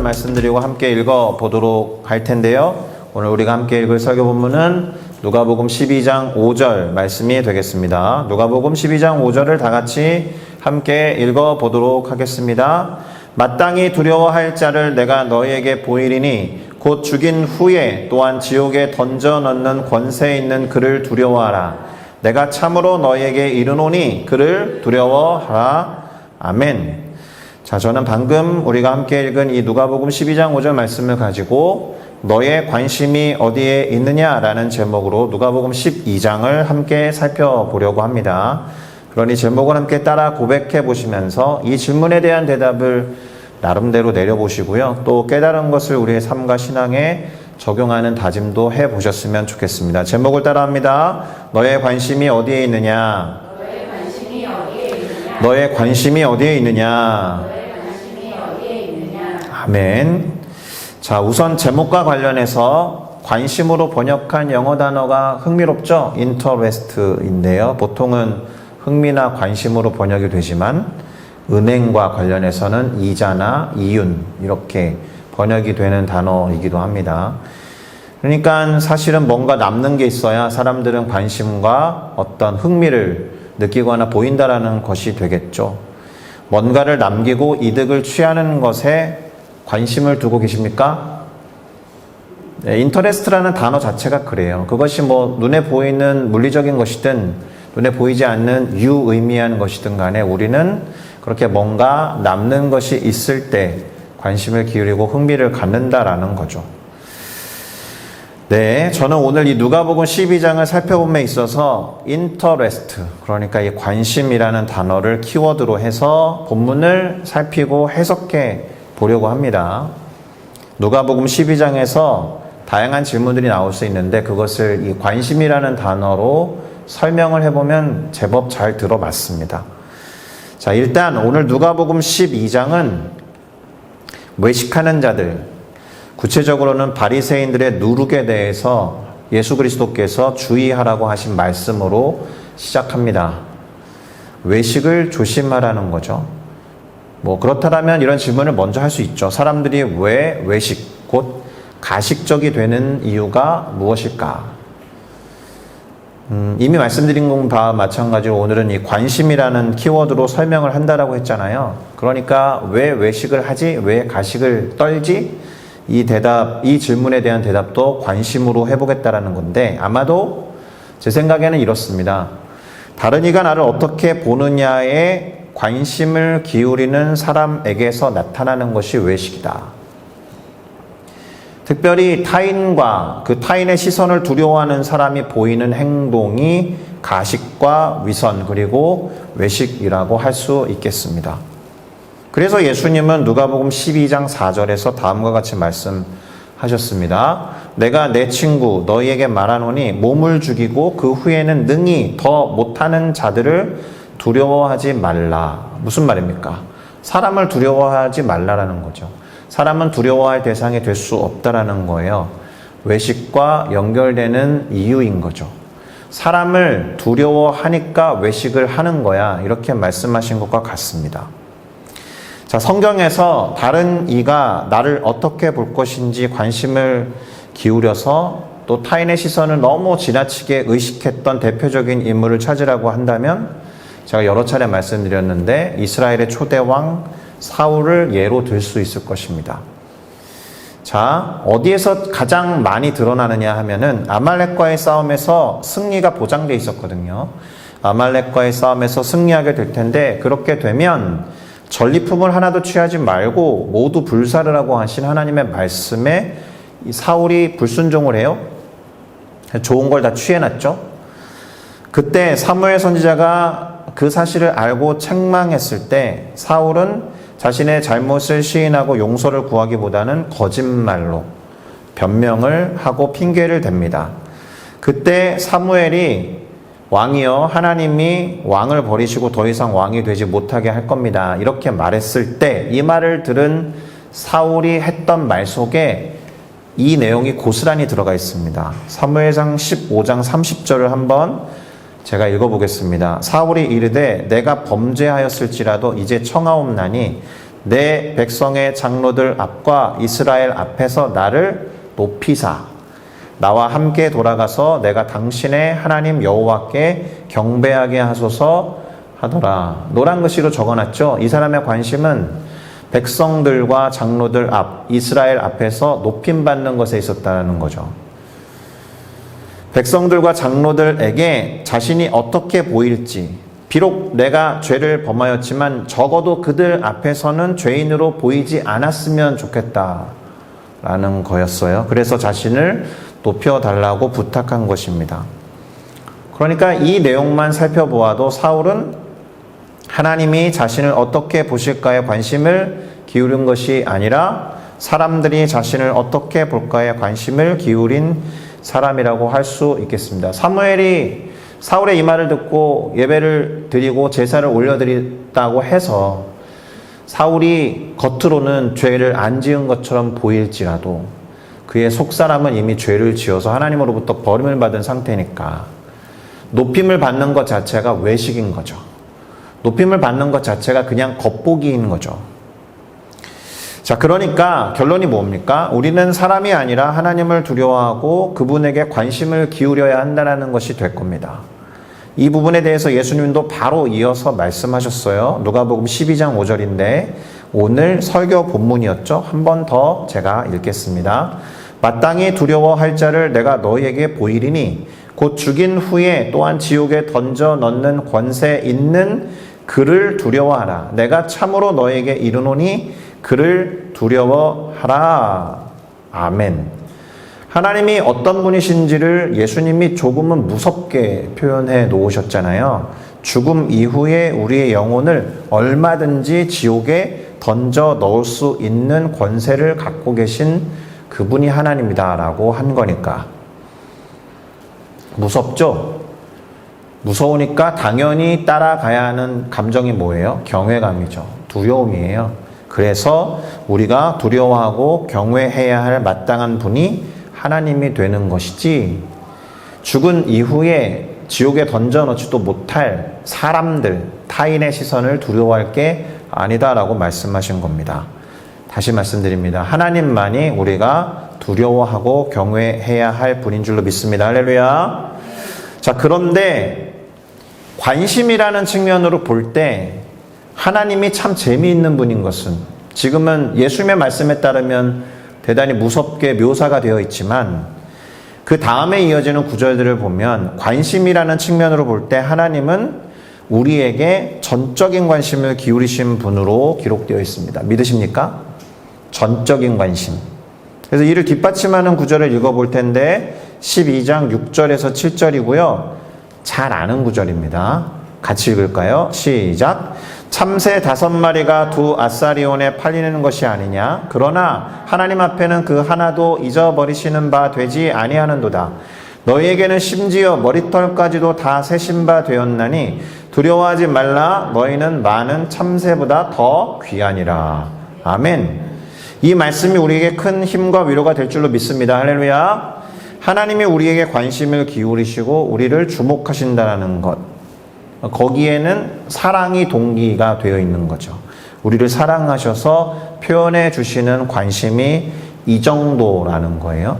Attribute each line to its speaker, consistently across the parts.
Speaker 1: 말씀드리고 함께 읽어보도록 할 텐데요. 오늘 우리가 함께 읽을 설교 본문은 누가복음 12장 5절 말씀이 되겠습니다. 누가복음 12장 5절을 다 같이 함께 읽어보도록 하겠습니다. 마땅히 두려워할 자를 내가 너희에게 보이리니 곧 죽인 후에 또한 지옥에 던져 넣는 권세 있는 그를 두려워하라. 내가 참으로 너희에게 이르노니 그를 두려워하라. 아멘. 자, 저는 방금 우리가 함께 읽은 이 누가복음 12장 5절 말씀을 가지고 너의 관심이 어디에 있느냐라는 제목으로 누가복음 12장을 함께 살펴보려고 합니다. 그러니 제목을 함께 따라 고백해 보시면서 이 질문에 대한 대답을 나름대로 내려보시고요. 또 깨달은 것을 우리의 삶과 신앙에 적용하는 다짐도 해보셨으면 좋겠습니다. 제목을 따라합니다. 너의 관심이 어디에 있느냐?
Speaker 2: 너의 관심이 어디에 있느냐?
Speaker 1: 너의 관심이 어디에 있느냐?
Speaker 2: 너의 관심이 어디에 있느냐?
Speaker 1: 아멘. 자, 우선 제목과 관련해서 관심으로 번역한 영어 단어가 흥미롭죠? interest인데요. 보통은 흥미나 관심으로 번역이 되지만 은행과 관련해서는 이자나 이윤 이렇게 번역이 되는 단어이기도 합니다. 그러니까 사실은 뭔가 남는 게 있어야 사람들은 관심과 어떤 흥미를 느끼거나 보인다라는 것이 되겠죠. 뭔가를 남기고 이득을 취하는 것에 관심을 두고 계십니까? 네, 인터레스트라는 단어 자체가 그래요. 그것이 뭐 눈에 보이는 물리적인 것이든 눈에 보이지 않는 유의미한 것이든 간에 우리는 그렇게 뭔가 남는 것이 있을 때 관심을 기울이고 흥미를 갖는다라는 거죠. 네, 저는 오늘 이 누가복음 12장을 살펴봄에 있어서 interest, 그러니까 이 관심이라는 단어를 키워드로 해서 본문을 살피고 해석해 보려고 합니다. 누가복음 12장에서 다양한 질문들이 나올 수 있는데 그것을 이 관심이라는 단어로 설명을 해보면 제법 잘 들어맞습니다. 자, 일단 오늘 누가복음 12장은 외식하는 자들, 구체적으로는 바리새인들의 누룩에 대해서 예수 그리스도께서 주의하라고 하신 말씀으로 시작합니다. 외식을 조심하라는 거죠. 뭐 그렇다면 이런 질문을 먼저 할 수 있죠. 사람들이 왜 외식, 곧 가식적이 되는 이유가 무엇일까? 이미 말씀드린 바와 마찬가지로 오늘은 이 관심이라는 키워드로 설명을 한다라고 했잖아요. 그러니까 왜 외식을 하지? 왜 가식을 떨지? 이 질문에 대한 대답도 관심으로 해보겠다라는 건데 아마도 제 생각에는 이렇습니다. 다른 이가 나를 어떻게 보느냐에 관심을 기울이는 사람에게서 나타나는 것이 외식이다. 특별히 타인과 그 타인의 시선을 두려워하는 사람이 보이는 행동이 가식과 위선 그리고 외식이라고 할 수 있겠습니다. 그래서 예수님은 누가복음 12장 4절에서 다음과 같이 말씀하셨습니다. 내가 내 친구 너희에게 말하노니 몸을 죽이고 그 후에는 능히 더 못하는 자들을 두려워하지 말라. 무슨 말입니까? 사람을 두려워하지 말라라는 거죠. 사람은 두려워할 대상이 될 수 없다라는 거예요. 외식과 연결되는 이유인 거죠. 사람을 두려워하니까 외식을 하는 거야. 이렇게 말씀하신 것과 같습니다. 자, 성경에서 다른 이가 나를 어떻게 볼 것인지 관심을 기울여서 또 타인의 시선을 너무 지나치게 의식했던 대표적인 인물을 찾으라고 한다면 제가 여러 차례 말씀드렸는데 이스라엘의 초대왕 사울을 예로 들 수 있을 것입니다. 자, 어디에서 가장 많이 드러나느냐 하면은 아말렉과의 싸움에서 승리가 보장되어 있었거든요. 아말렉과의 싸움에서 승리하게 될 텐데 그렇게 되면 전리품을 하나도 취하지 말고 모두 불사르라고 하신 하나님의 말씀에 사울이 불순종을 해요. 좋은 걸 다 취해놨죠. 그때 사무엘 선지자가 그 사실을 알고 책망했을 때 사울은 자신의 잘못을 시인하고 용서를 구하기보다는 거짓말로 변명을 하고 핑계를 댑니다. 그때 사무엘이 왕이여 하나님이 왕을 버리시고 더 이상 왕이 되지 못하게 할 겁니다. 이렇게 말했을 때 이 말을 들은 사울이 했던 말 속에 이 내용이 고스란히 들어가 있습니다. 사무엘상 15장 30절을 한번 제가 읽어보겠습니다. 사울이 이르되 내가 범죄하였을지라도 이제 청하옵나니 내 백성의 장로들 앞과 이스라엘 앞에서 나를 높이사 나와 함께 돌아가서 내가 당신의 하나님 여호와께 경배하게 하소서 하더라. 노란 글씨로 적어놨죠. 이 사람의 관심은 백성들과 장로들 앞, 이스라엘 앞에서 높임받는 것에 있었다는 거죠. 백성들과 장로들에게 자신이 어떻게 보일지, 비록 내가 죄를 범하였지만 적어도 그들 앞에서는 죄인으로 보이지 않았으면 좋겠다라는 거였어요. 그래서 자신을 높여달라고 부탁한 것입니다. 그러니까 이 내용만 살펴보아도 사울은 하나님이 자신을 어떻게 보실까에 관심을 기울인 것이 아니라 사람들이 자신을 어떻게 볼까에 관심을 기울인 사람이라고 할 수 있겠습니다. 사무엘이 사울의 이 말을 듣고 예배를 드리고 제사를 올려드렸다고 해서 사울이 겉으로는 죄를 안 지은 것처럼 보일지라도 그의 속사람은 이미 죄를 지어서 하나님으로부터 버림을 받은 상태니까 높임을 받는 것 자체가 외식인 거죠. 높임을 받는 것 자체가 그냥 겉보기인 거죠. 자, 그러니까 결론이 뭡니까? 우리는 사람이 아니라 하나님을 두려워하고 그분에게 관심을 기울여야 한다는 것이 될 겁니다. 이 부분에 대해서 예수님도 바로 이어서 말씀하셨어요. 누가복음 12장 5절인데 오늘 설교 본문이었죠. 한 번 더 제가 읽겠습니다. 마땅히 두려워할 자를 내가 너희에게 보이리니 곧 죽인 후에 또한 지옥에 던져 넣는 권세 있는 그를 두려워하라. 내가 참으로 너희에게 이르노니 그를 두려워하라. 아멘. 하나님이 어떤 분이신지를 예수님이 조금은 무섭게 표현해 놓으셨잖아요. 죽음 이후에 우리의 영혼을 얼마든지 지옥에 던져 넣을 수 있는 권세를 갖고 계신 그분이 하나님이다라고 한 거니까. 무섭죠? 무서우니까 당연히 따라가야 하는 감정이 뭐예요? 경외감이죠. 두려움이에요. 그래서 우리가 두려워하고 경외해야 할 마땅한 분이 하나님이 되는 것이지, 죽은 이후에 지옥에 던져넣지도 못할 사람들, 타인의 시선을 두려워할 게 아니다라고 말씀하신 겁니다. 다시 말씀드립니다. 하나님만이 우리가 두려워하고 경외해야 할 분인 줄로 믿습니다. 할렐루야. 자, 그런데 관심이라는 측면으로 볼 때 하나님이 참 재미있는 분인 것은, 지금은 예수님의 말씀에 따르면 대단히 무섭게 묘사가 되어 있지만 그 다음에 이어지는 구절들을 보면 관심이라는 측면으로 볼 때 하나님은 우리에게 전적인 관심을 기울이신 분으로 기록되어 있습니다. 믿으십니까? 전적인 관심. 그래서 이를 뒷받침하는 구절을 읽어볼 텐데 12장 6절에서 7절이고요. 잘 아는 구절입니다. 같이 읽을까요? 시작. 참새 5마리가 두 아사리온에 팔리는 것이 아니냐? 그러나 하나님 앞에는 그 하나도 잊어버리시는 바 되지 아니하는도다. 너희에게는 심지어 머리털까지도 다 세신 바 되었나니 두려워하지 말라. 너희는 많은 참새보다 더 귀하니라. 아멘. 이 말씀이 우리에게 큰 힘과 위로가 될 줄로 믿습니다. 할렐루야. 하나님이 우리에게 관심을 기울이시고 우리를 주목하신다는 것, 거기에는 사랑이 동기가 되어 있는 거죠. 우리를 사랑하셔서 표현해 주시는 관심이 이 정도라는 거예요.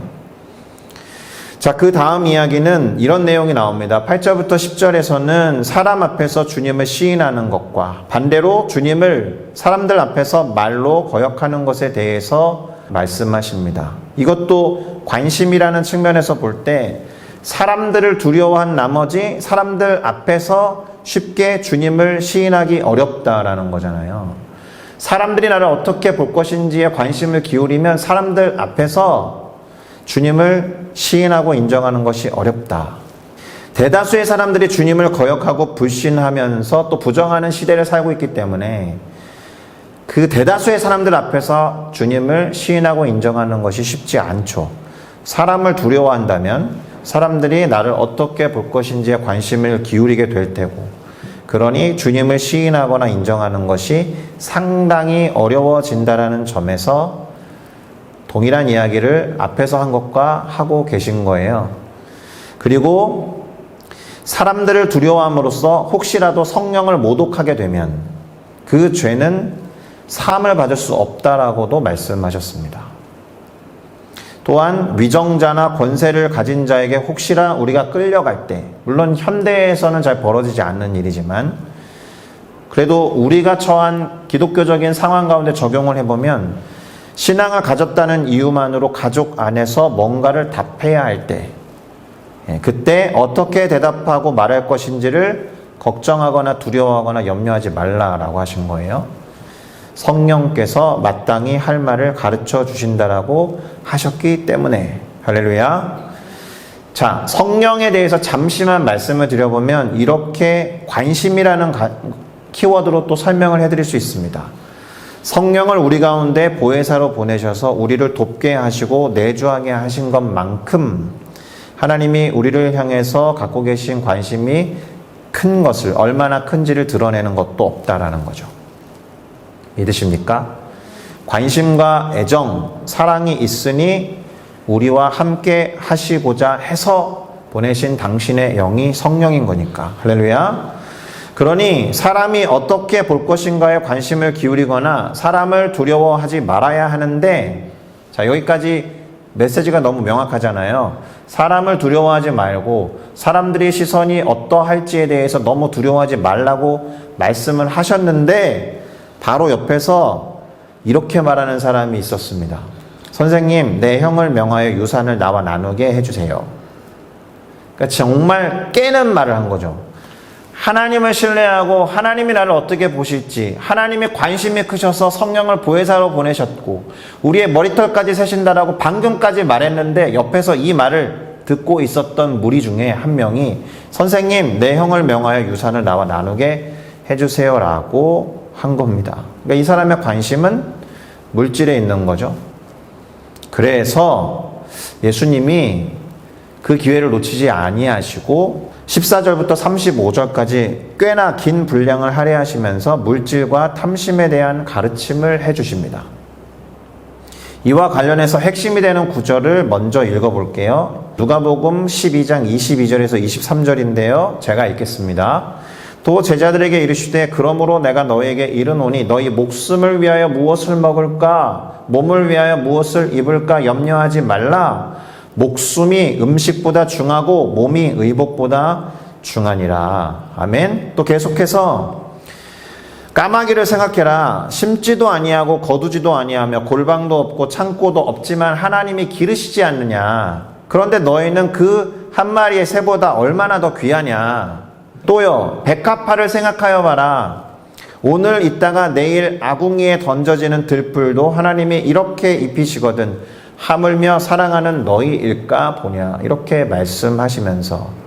Speaker 1: 자, 그 다음 이야기는 이런 내용이 나옵니다. 8절부터 10절에서는 사람 앞에서 주님을 시인하는 것과 반대로 주님을 사람들 앞에서 말로 거역하는 것에 대해서 말씀하십니다. 이것도 관심이라는 측면에서 볼 때 사람들을 두려워한 나머지 사람들 앞에서 쉽게 주님을 시인하기 어렵다라는 거잖아요. 사람들이 나를 어떻게 볼 것인지에 관심을 기울이면 사람들 앞에서 주님을 시인하고 인정하는 것이 어렵다. 대다수의 사람들이 주님을 거역하고 불신하면서 또 부정하는 시대를 살고 있기 때문에 그 대다수의 사람들 앞에서 주님을 시인하고 인정하는 것이 쉽지 않죠. 사람을 두려워한다면 사람들이 나를 어떻게 볼 것인지에 관심을 기울이게 될 테고, 그러니 주님을 시인하거나 인정하는 것이 상당히 어려워진다라는 점에서 동일한 이야기를 앞에서 한 것과 하고 계신 거예요. 그리고 사람들을 두려워함으로써 혹시라도 성령을 모독하게 되면 그 죄는 사함을 받을 수 없다라고도 말씀하셨습니다. 또한 위정자나 권세를 가진 자에게 혹시나 우리가 끌려갈 때, 물론 현대에서는 잘 벌어지지 않는 일이지만 그래도 우리가 처한 기독교적인 상황 가운데 적용을 해보면 신앙을 가졌다는 이유만으로 가족 안에서 뭔가를 답해야 할 때, 그때 어떻게 대답하고 말할 것인지를 걱정하거나 두려워하거나 염려하지 말라라고 하신 거예요. 성령께서 마땅히 할 말을 가르쳐 주신다라고 하셨기 때문에. 할렐루야. 자, 성령에 대해서 잠시만 말씀을 드려보면 이렇게 관심이라는 키워드로 또 설명을 해드릴 수 있습니다. 성령을 우리 가운데 보혜사로 보내셔서 우리를 돕게 하시고 내주하게 하신 것만큼 하나님이 우리를 향해서 갖고 계신 관심이 큰 것을, 얼마나 큰지를 드러내는 것도 없다라는 거죠. 믿으십니까? 관심과 애정, 사랑이 있으니 우리와 함께 하시고자 해서 보내신 당신의 영이 성령인 거니까. 할렐루야. 그러니 사람이 어떻게 볼 것인가에 관심을 기울이거나 사람을 두려워하지 말아야 하는데, 자, 여기까지 메시지가 너무 명확하잖아요. 사람을 두려워하지 말고 사람들의 시선이 어떠할지에 대해서 너무 두려워하지 말라고 말씀을 하셨는데 바로 옆에서 이렇게 말하는 사람이 있었습니다. 선생님, 내 형을 명하여 유산을 나와 나누게 해주세요. 그러니까 정말 깨는 말을 한 거죠. 하나님을 신뢰하고 하나님이 나를 어떻게 보실지, 하나님의 관심이 크셔서 성령을 보혜사로 보내셨고 우리의 머리털까지 세신다라고 방금까지 말했는데 옆에서 이 말을 듣고 있었던 무리 중에 한 명이 선생님, 내 형을 명하여 유산을 나와 나누게 해주세요 라고 한 겁니다. 그러니까 이 사람의 관심은 물질에 있는 거죠. 그래서 예수님이 그 기회를 놓치지 아니하시고 14절부터 35절까지 꽤나 긴 분량을 할애하시면서 물질과 탐심에 대한 가르침을 해주십니다. 이와 관련해서 핵심이 되는 구절을 먼저 읽어볼게요. 누가복음 12장 22절에서 23절인데요. 제가 읽겠습니다. 또 제자들에게 이르시되 그러므로 내가 너에게 이르노니 너희 목숨을 위하여 무엇을 먹을까, 몸을 위하여 무엇을 입을까 염려하지 말라. 목숨이 음식보다 중하고 몸이 의복보다 중하니라. 아멘. 또 계속해서 까마귀를 생각해라. 심지도 아니하고 거두지도 아니하며 골방도 없고 창고도 없지만 하나님이 기르시지 않느냐. 그런데 너희는 그 한 마리의 새보다 얼마나 더 귀하냐. 또요, 백합화를 생각하여 봐라. 오늘 있다가 내일 아궁이에 던져지는 들풀도 하나님이 이렇게 입히시거든 하물며 사랑하는 너희일까 보냐. 이렇게 말씀하시면서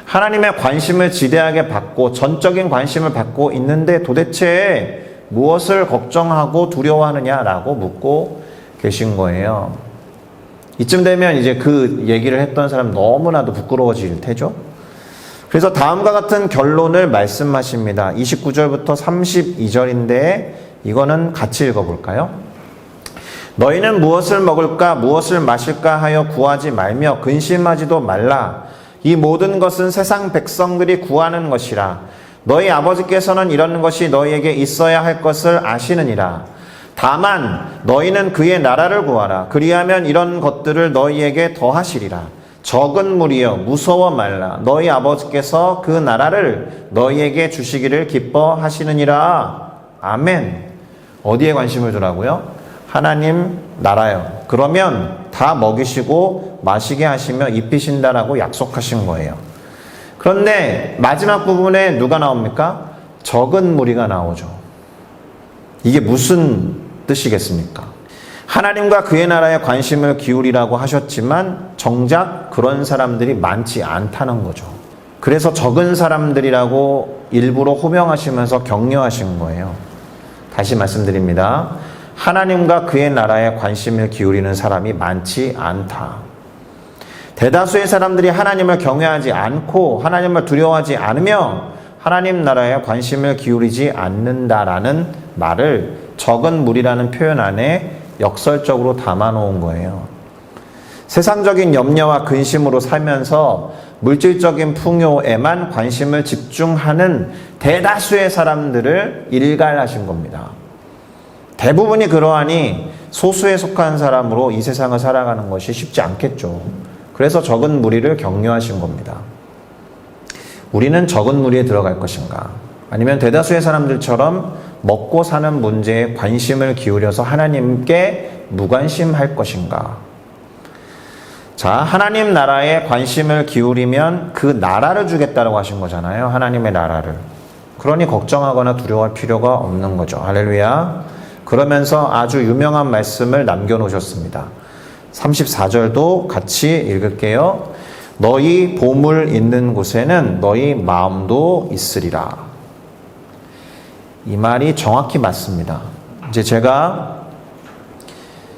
Speaker 1: 하나님의 관심을 지대하게 받고 전적인 관심을 받고 있는데 도대체 무엇을 걱정하고 두려워하느냐라고 묻고 계신 거예요. 이쯤 되면 이제 그 얘기를 했던 사람 너무나도 부끄러워질 테죠. 그래서 다음과 같은 결론을 말씀하십니다. 29절부터 32절인데 이거는 같이 읽어볼까요? 너희는 무엇을 먹을까 무엇을 마실까 하여 구하지 말며 근심하지도 말라. 이 모든 것은 세상 백성들이 구하는 것이라. 너희 아버지께서는 이런 것이 너희에게 있어야 할 것을 아시느니라. 다만 너희는 그의 나라를 구하라. 그리하면 이런 것들을 너희에게 더하시리라. 적은 무리여 무서워 말라. 너희 아버지께서 그 나라를 너희에게 주시기를 기뻐하시느니라. 아멘. 어디에 관심을 두라고요? 하나님 나라요. 그러면 다 먹이시고 마시게 하시며 입히신다라고 약속하신 거예요. 그런데 마지막 부분에 누가 나옵니까? 적은 무리가 나오죠. 이게 무슨 뜻이겠습니까? 하나님과 그의 나라에 관심을 기울이라고 하셨지만 정작 그런 사람들이 많지 않다는 거죠. 그래서 적은 사람들이라고 일부러 호명하시면서 격려하신 거예요. 다시 말씀드립니다. 하나님과 그의 나라에 관심을 기울이는 사람이 많지 않다. 대다수의 사람들이 하나님을 경외하지 않고 하나님을 두려워하지 않으며 하나님 나라에 관심을 기울이지 않는다라는 말을 적은 무리라는 표현 안에 역설적으로 담아놓은 거예요. 세상적인 염려와 근심으로 살면서 물질적인 풍요에만 관심을 집중하는 대다수의 사람들을 일갈하신 겁니다. 대부분이 그러하니 소수에 속한 사람으로 이 세상을 살아가는 것이 쉽지 않겠죠. 그래서 적은 무리를 격려하신 겁니다. 우리는 적은 무리에 들어갈 것인가? 아니면 대다수의 사람들처럼 먹고 사는 문제에 관심을 기울여서 하나님께 무관심할 것인가? 자, 하나님 나라에 관심을 기울이면 그 나라를 주겠다고 하신 거잖아요. 하나님의 나라를. 그러니 걱정하거나 두려워할 필요가 없는 거죠. 할렐루야. 그러면서 아주 유명한 말씀을 남겨놓으셨습니다. 34절도 같이 읽을게요. 너희 보물 있는 곳에는 너희 마음도 있으리라. 이 말이 정확히 맞습니다. 이제 제가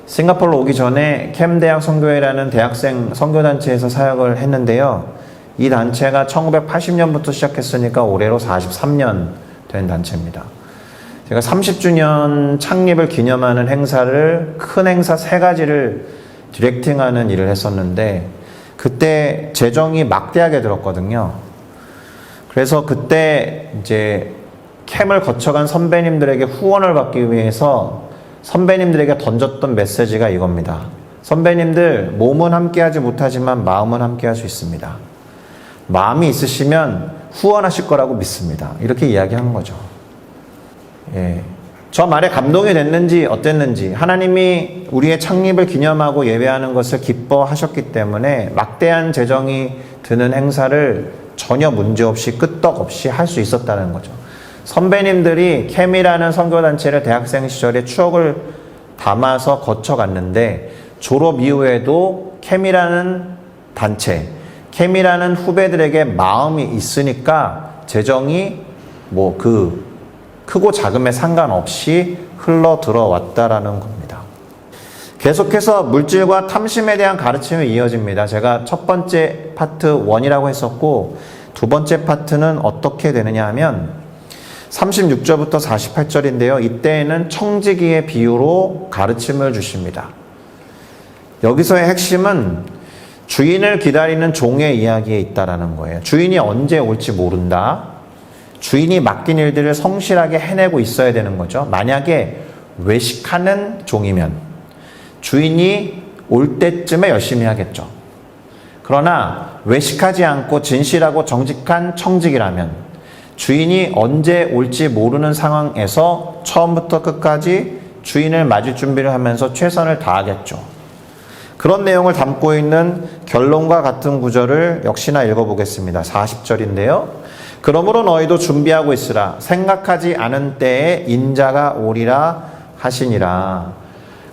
Speaker 1: 싱가포르로 오기 전에 캠대학 선교회라는 대학생 선교단체에서 사역을 했는데요. 이 단체가 1980년부터 시작했으니까 올해로 43년 된 단체입니다. 제가 30주년 창립을 기념하는 행사를, 큰 행사 3가지를 디렉팅하는 일을 했었는데, 그때 재정이 막대하게 들었거든요. 그래서 그때 이제 캠을 거쳐간 선배님들에게 후원을 받기 위해서 선배님들에게 던졌던 메시지가 이겁니다. 선배님들, 몸은 함께하지 못하지만 마음은 함께할 수 있습니다. 마음이 있으시면 후원하실 거라고 믿습니다. 이렇게 이야기한 거죠. 예. 저 말에 감동이 됐는지 어땠는지, 하나님이 우리의 창립을 기념하고 예배하는 것을 기뻐하셨기 때문에 막대한 재정이 드는 행사를 전혀 문제없이 끄떡없이 할 수 있었다는 거죠. 선배님들이 캠이라는 선교단체를 대학생 시절에 추억을 담아서 거쳐갔는데, 졸업 이후에도 캠이라는 단체, 캠이라는 후배들에게 마음이 있으니까 재정이 크고 작음에 상관없이 흘러 들어왔다라는 겁니다. 계속해서 물질과 탐심에 대한 가르침이 이어집니다. 제가 첫 번째 파트 1이라고 했었고, 두 번째 파트는 어떻게 되느냐 하면 36절부터 48절인데요. 이때에는 청지기의 비유로 가르침을 주십니다. 여기서의 핵심은 주인을 기다리는 종의 이야기에 있다라는 거예요. 주인이 언제 올지 모른다. 주인이 맡긴 일들을 성실하게 해내고 있어야 되는 거죠. 만약에 외식하는 종이면 주인이 올 때쯤에 열심히 하겠죠. 그러나 외식하지 않고 진실하고 정직한 청직이라면 주인이 언제 올지 모르는 상황에서 처음부터 끝까지 주인을 맞을 준비를 하면서 최선을 다하겠죠. 그런 내용을 담고 있는 결론과 같은 구절을 역시나 읽어보겠습니다. 40절인데요. 그러므로 너희도 준비하고 있으라. 생각하지 않은 때에 인자가 오리라 하시니라.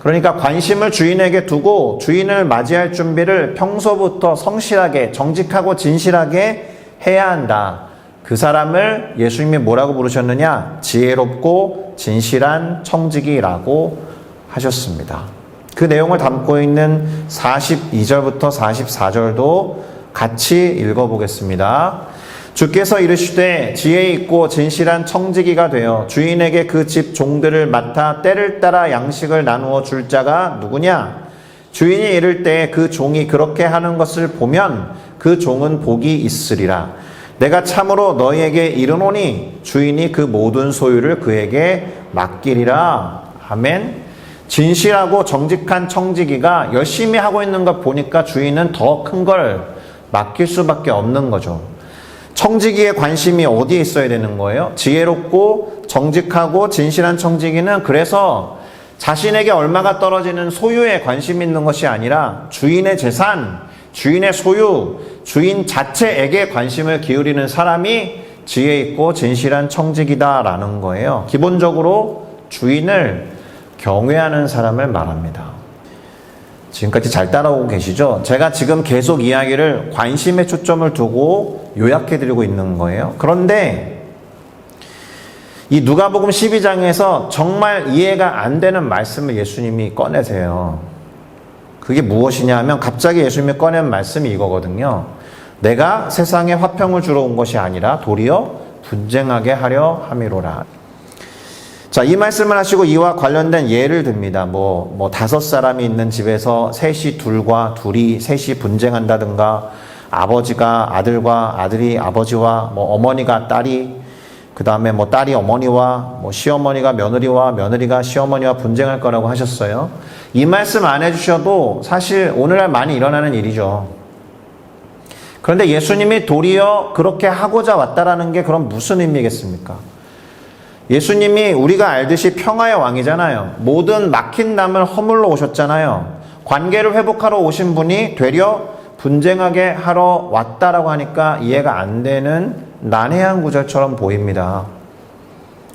Speaker 1: 그러니까 관심을 주인에게 두고 주인을 맞이할 준비를 평소부터 성실하게, 정직하고 진실하게 해야 한다. 그 사람을 예수님이 뭐라고 부르셨느냐? 지혜롭고 진실한 청지기라고 하셨습니다. 그 내용을 담고 있는 42절부터 44절도 같이 읽어보겠습니다. 주께서 이르시되 지혜 있고 진실한 청지기가 되어 주인에게 그 집 종들을 맡아 때를 따라 양식을 나누어 줄 자가 누구냐? 주인이 이를 때 그 종이 그렇게 하는 것을 보면 그 종은 복이 있으리라. 내가 참으로 너희에게 이르노니 주인이 그 모든 소유를 그에게 맡기리라. 아멘. 진실하고 정직한 청지기가 열심히 하고 있는 것 보니까 주인은 더 큰 걸 맡길 수밖에 없는 거죠. 청지기의 관심이 어디에 있어야 되는 거예요? 지혜롭고 정직하고 진실한 청지기는 그래서 자신에게 얼마가 떨어지는 소유에 관심 있는 것이 아니라 주인의 재산, 주인의 소유, 주인 자체에게 관심을 기울이는 사람이 지혜 있고 진실한 청지기다라는 거예요. 기본적으로 주인을 경외하는 사람을 말합니다. 지금까지 잘 따라오고 계시죠? 제가 지금 계속 이야기를 관심에 초점을 두고 요약해드리고 있는 거예요. 그런데 이 누가복음 12장에서 정말 이해가 안 되는 말씀을 예수님이 꺼내세요. 그게 무엇이냐 하면 갑자기 예수님이 꺼낸 말씀이 이거거든요. 내가 세상에 화평을 주러 온 것이 아니라 도리어 분쟁하게 하려 함이로라. 자, 이 말씀을 하시고 이와 관련된 예를 듭니다. 5사람이 있는 집에서 둘이 셋이 분쟁한다든가, 아버지가 아들과 아들이 아버지와 어머니가 딸이, 그 다음에 뭐 딸이 어머니와 뭐 시어머니가 며느리와 며느리가 시어머니와 분쟁할 거라고 하셨어요. 이 말씀 안 해주셔도 사실 오늘날 많이 일어나는 일이죠. 그런데 예수님이 도리어 그렇게 하고자 왔다라는 게 그럼 무슨 의미겠습니까? 예수님이 우리가 알듯이 평화의 왕이잖아요. 모든 막힌 담을 허물러 오셨잖아요. 관계를 회복하러 오신 분이 되려 분쟁하게 하러 왔다라고 하니까 이해가 안 되는 난해한 구절처럼 보입니다.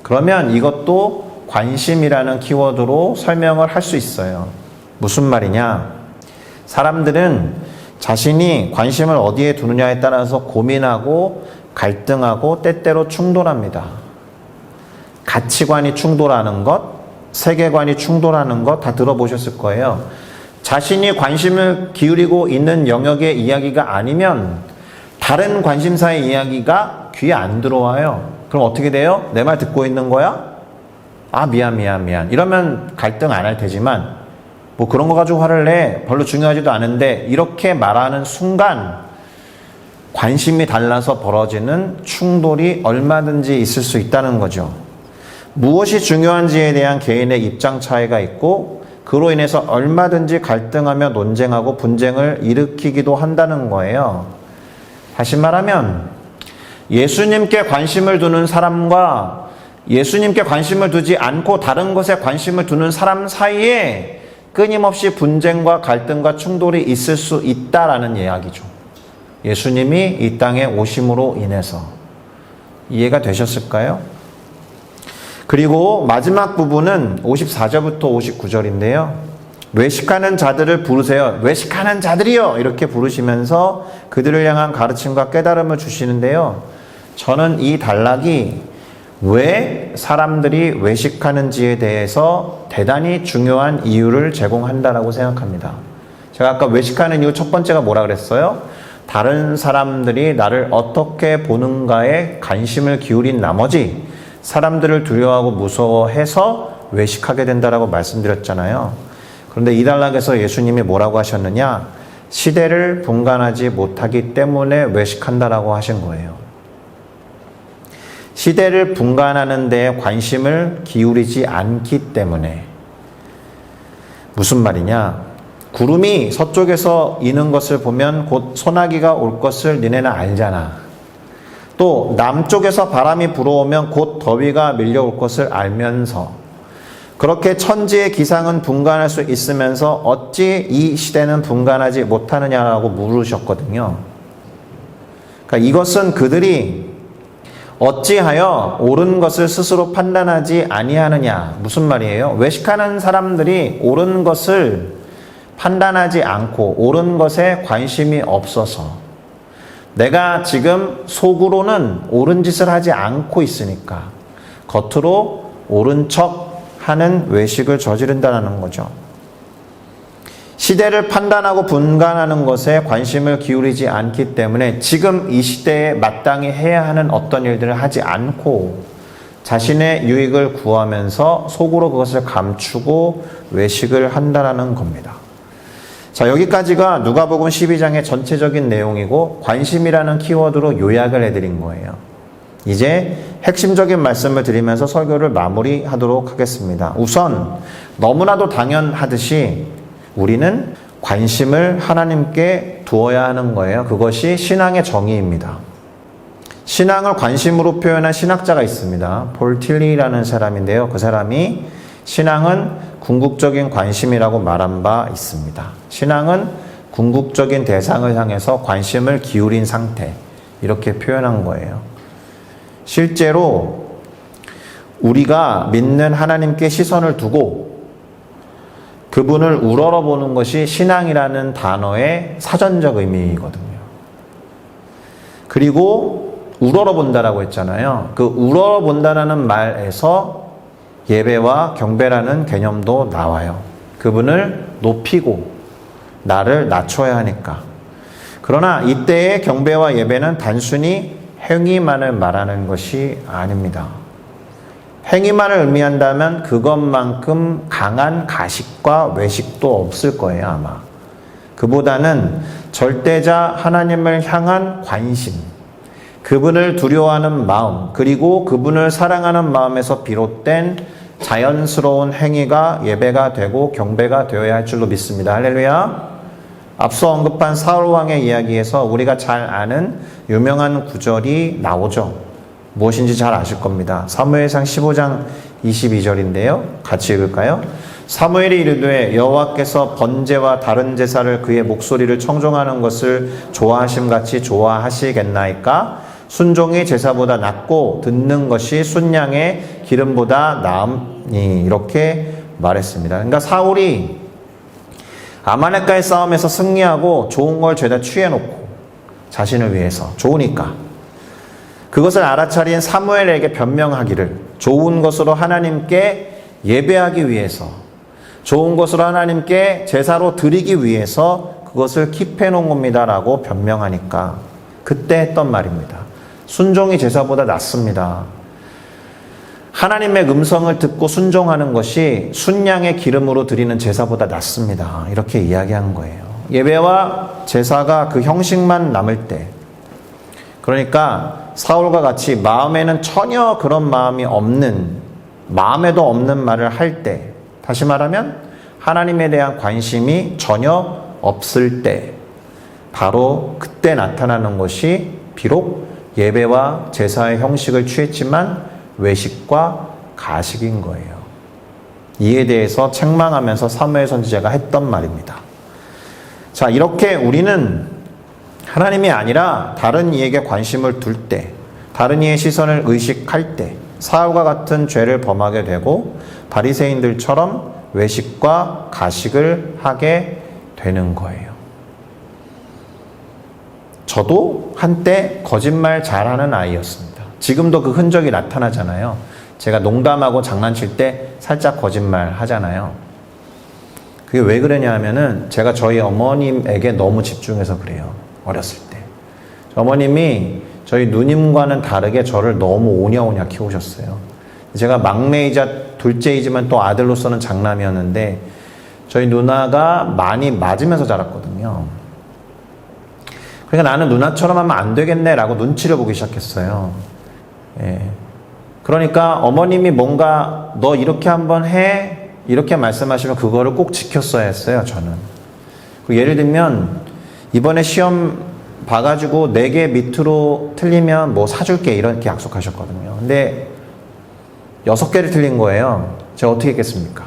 Speaker 1: 그러면 이것도 관심이라는 키워드로 설명을 할 수 있어요. 무슨 말이냐? 사람들은 자신이 관심을 어디에 두느냐에 따라서 고민하고 갈등하고 때때로 충돌합니다. 가치관이 충돌하는 것, 세계관이 충돌하는 것 다 들어보셨을 거예요. 자신이 관심을 기울이고 있는 영역의 이야기가 아니면 다른 관심사의 이야기가 귀에 안 들어와요. 그럼 어떻게 돼요? 내 말 듣고 있는 거야? 아, 미안. 이러면 갈등 안 할 테지만 뭐 그런 거 가지고 화를 내. 별로 중요하지도 않은데 이렇게 말하는 순간 관심이 달라서 벌어지는 충돌이 얼마든지 있을 수 있다는 거죠. 무엇이 중요한지에 대한 개인의 입장 차이가 있고 그로 인해서 얼마든지 갈등하며 논쟁하고 분쟁을 일으키기도 한다는 거예요. 다시 말하면 예수님께 관심을 두는 사람과 예수님께 관심을 두지 않고 다른 것에 관심을 두는 사람 사이에 끊임없이 분쟁과 갈등과 충돌이 있을 수 있다라는 이야기죠. 예수님이 이 땅에 오심으로 인해서. 이해가 되셨을까요? 그리고 마지막 부분은 54절부터 59절인데요. 외식하는 자들을 부르세요. 외식하는 자들이요! 이렇게 부르시면서 그들을 향한 가르침과 깨달음을 주시는데요. 저는 이 단락이 왜 사람들이 외식하는지에 대해서 대단히 중요한 이유를 제공한다라고 생각합니다. 제가 아까 외식하는 이유 첫 번째가 뭐라 그랬어요? 다른 사람들이 나를 어떻게 보는가에 관심을 기울인 나머지 사람들을 두려워하고 무서워해서 외식하게 된다라고 말씀드렸잖아요. 그런데 이 단락에서 예수님이 뭐라고 하셨느냐? 시대를 분간하지 못하기 때문에 외식한다라고 하신 거예요. 시대를 분간하는 데에 관심을 기울이지 않기 때문에. 무슨 말이냐? 구름이 서쪽에서 이는 것을 보면 곧 소나기가 올 것을 니네는 알잖아. 또 남쪽에서 바람이 불어오면 곧 더위가 밀려올 것을 알면서 그렇게 천지의 기상은 분간할 수 있으면서 어찌 이 시대는 분간하지 못하느냐라고 물으셨거든요. 그러니까 이것은 그들이 어찌하여 옳은 것을 스스로 판단하지 아니하느냐. 무슨 말이에요? 외식하는 사람들이 옳은 것을 판단하지 않고 옳은 것에 관심이 없어서 내가 지금 속으로는 옳은 짓을 하지 않고 있으니까 겉으로 옳은 척 하는 외식을 저지른다는 거죠. 시대를 판단하고 분간하는 것에 관심을 기울이지 않기 때문에 지금 이 시대에 마땅히 해야 하는 어떤 일들을 하지 않고 자신의 유익을 구하면서 속으로 그것을 감추고 외식을 한다는 겁니다. 자, 여기까지가 누가복음 12장의 전체적인 내용이고 관심이라는 키워드로 요약을 해드린 거예요. 이제 핵심적인 말씀을 드리면서 설교를 마무리하도록 하겠습니다. 우선 너무나도 당연하듯이 우리는 관심을 하나님께 두어야 하는 거예요. 그것이 신앙의 정의입니다. 신앙을 관심으로 표현한 신학자가 있습니다. 폴 틸리라는 사람인데요. 그 사람이 신앙은 궁극적인 관심이라고 말한 바 있습니다. 신앙은 궁극적인 대상을 향해서 관심을 기울인 상태, 이렇게 표현한 거예요. 실제로 우리가 믿는 하나님께 시선을 두고 그분을 우러러보는 것이 신앙이라는 단어의 사전적 의미거든요. 그리고 우러러본다라고 했잖아요. 그 우러러본다라는 말에서 예배와 경배라는 개념도 나와요. 그분을 높이고 나를 낮춰야 하니까. 그러나 이때의 경배와 예배는 단순히 행위만을 말하는 것이 아닙니다. 행위만을 의미한다면 그것만큼 강한 가식과 외식도 없을 거예요, 아마. 그보다는 절대자 하나님을 향한 관심, 그분을 두려워하는 마음, 그리고 그분을 사랑하는 마음에서 비롯된 자연스러운 행위가 예배가 되고 경배가 되어야 할 줄로 믿습니다. 할렐루야. 앞서 언급한 사울왕의 이야기에서 우리가 잘 아는 유명한 구절이 나오죠. 무엇인지 잘 아실 겁니다. 사무엘상 15장 22절인데요. 같이 읽을까요? 사무엘이 이르되 여호와께서 번제와 다른 제사를 그의 목소리를 청종하는 것을 좋아하심같이 좋아하시겠나이까? 순종이 제사보다 낫고 듣는 것이 순양의 기름보다 나음니. 이렇게 말했습니다. 그러니까 사울이 아말렉과의 싸움에서 승리하고 좋은 걸 죄다 취해놓고 자신을 위해서 좋으니까 그것을 알아차린 사무엘에게 변명하기를 좋은 것으로 하나님께 예배하기 위해서 좋은 것으로 하나님께 제사로 드리기 위해서 그것을 킵해 놓은 겁니다 라고 변명하니까 그때 했던 말입니다. 순종이 제사보다 낫습니다. 하나님의 음성을 듣고 순종하는 것이 순양의 기름으로 드리는 제사보다 낫습니다. 이렇게 이야기한 거예요. 예배와 제사가 그 형식만 남을 때, 그러니까 사울과 같이 마음에는 전혀 그런 마음이 없는, 마음에도 없는 말을 할 때, 다시 말하면 하나님에 대한 관심이 전혀 없을 때, 바로 그때 나타나는 것이 비록 예배와 제사의 형식을 취했지만 외식과 가식인 거예요. 이에 대해서 책망하면서 사무엘 선지자가 했던 말입니다. 자, 이렇게 우리는 하나님이 아니라 다른 이에게 관심을 둘 때, 다른 이의 시선을 의식할 때 사울과 같은 죄를 범하게 되고 바리새인들처럼 외식과 가식을 하게 되는 거예요. 저도 한때 거짓말 잘하는 아이였습니다. 지금도 그 흔적이 나타나잖아요. 제가 농담하고 장난칠 때 살짝 거짓말 하잖아요. 그게 왜 그러냐 하면은 제가 저희 어머님에게 너무 집중해서 그래요. 어렸을 때. 어머님이 저희 누님과는 다르게 저를 너무 오냐오냐 키우셨어요. 제가 막내이자 둘째이지만 또 아들로서는 장남이었는데 저희 누나가 많이 맞으면서 자랐거든요. 그러니까 나는 누나처럼 하면 안 되겠네 라고 눈치를 보기 시작했어요. 예. 그러니까 어머님이 뭔가 너 이렇게 한번 해 이렇게 말씀하시면 그거를 꼭 지켰어야 했어요. 저는. 예를 들면 이번에 시험 봐가지고 4개 밑으로 틀리면 뭐 사줄게 이렇게 약속하셨거든요. 근데 6개를 틀린 거예요. 제가 어떻게 했겠습니까?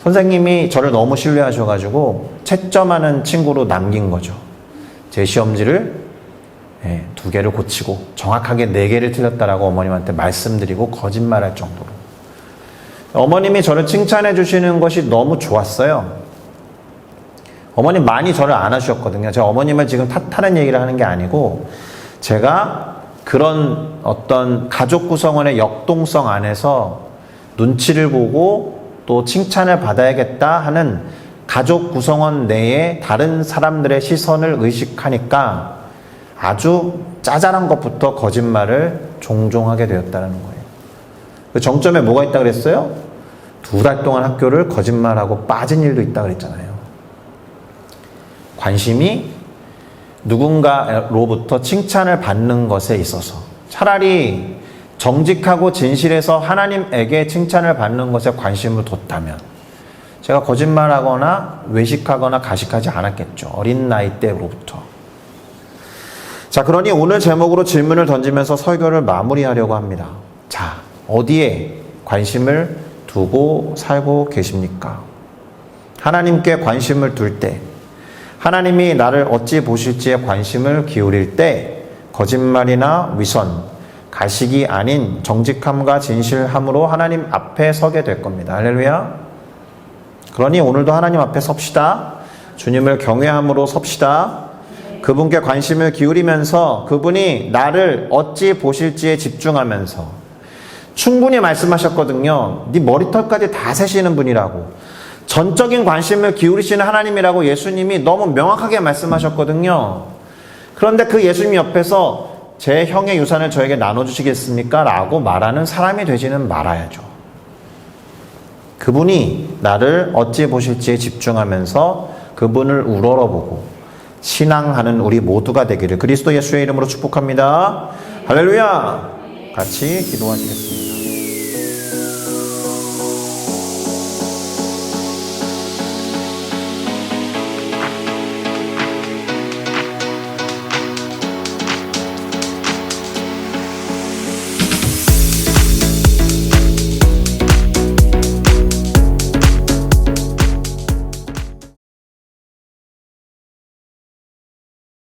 Speaker 1: 선생님이 저를 너무 신뢰하셔가지고 채점하는 친구로 남긴 거죠. 제 시험지를 2개를 고치고 정확하게 4개를 틀렸다라고 어머님한테 말씀드리고 거짓말할 정도로. 어머님이 저를 칭찬해 주시는 것이 너무 좋았어요. 어머님 많이 저를 안아주셨거든요. 제가 어머님을 지금 탓하는 얘기를 하는 게 아니고 제가 그런 어떤 가족 구성원의 역동성 안에서 눈치를 보고 또 칭찬을 받아야겠다 하는 가족 구성원 내에 다른 사람들의 시선을 의식하니까 아주 짜잘한 것부터 거짓말을 종종 하게 되었다는 거예요. 그 정점에 뭐가 있다 그랬어요? 2달 동안 학교를 거짓말하고 빠진 일도 있다 그랬잖아요. 관심이 누군가로부터 칭찬을 받는 것에 있어서 차라리 정직하고 진실해서 하나님에게 칭찬을 받는 것에 관심을 뒀다면 제가 거짓말하거나 외식하거나 가식하지 않았겠죠. 어린 나이 때로부터. 자, 그러니 오늘 제목으로 질문을 던지면서 설교를 마무리하려고 합니다. 자, 어디에 관심을 두고 살고 계십니까? 하나님께 관심을 둘 때, 하나님이 나를 어찌 보실지에 관심을 기울일 때 거짓말이나 위선, 가식이 아닌 정직함과 진실함으로 하나님 앞에 서게 될 겁니다. 할렐루야. 그러니 오늘도 하나님 앞에 섭시다. 주님을 경외함으로 섭시다. 그분께 관심을 기울이면서 그분이 나를 어찌 보실지에 집중하면서 충분히 말씀하셨거든요. 네 머리털까지 다 세시는 분이라고. 전적인 관심을 기울이시는 하나님이라고 예수님이 너무 명확하게 말씀하셨거든요. 그런데 그 예수님 옆에서 제 형의 유산을 저에게 나눠주시겠습니까? 라고 말하는 사람이 되지는 말아야죠. 그분이 나를 어찌 보실지에 집중하면서 그분을 우러러보고 신앙하는 우리 모두가 되기를 그리스도 예수의 이름으로 축복합니다. 할렐루야. 같이 기도하시겠습니다.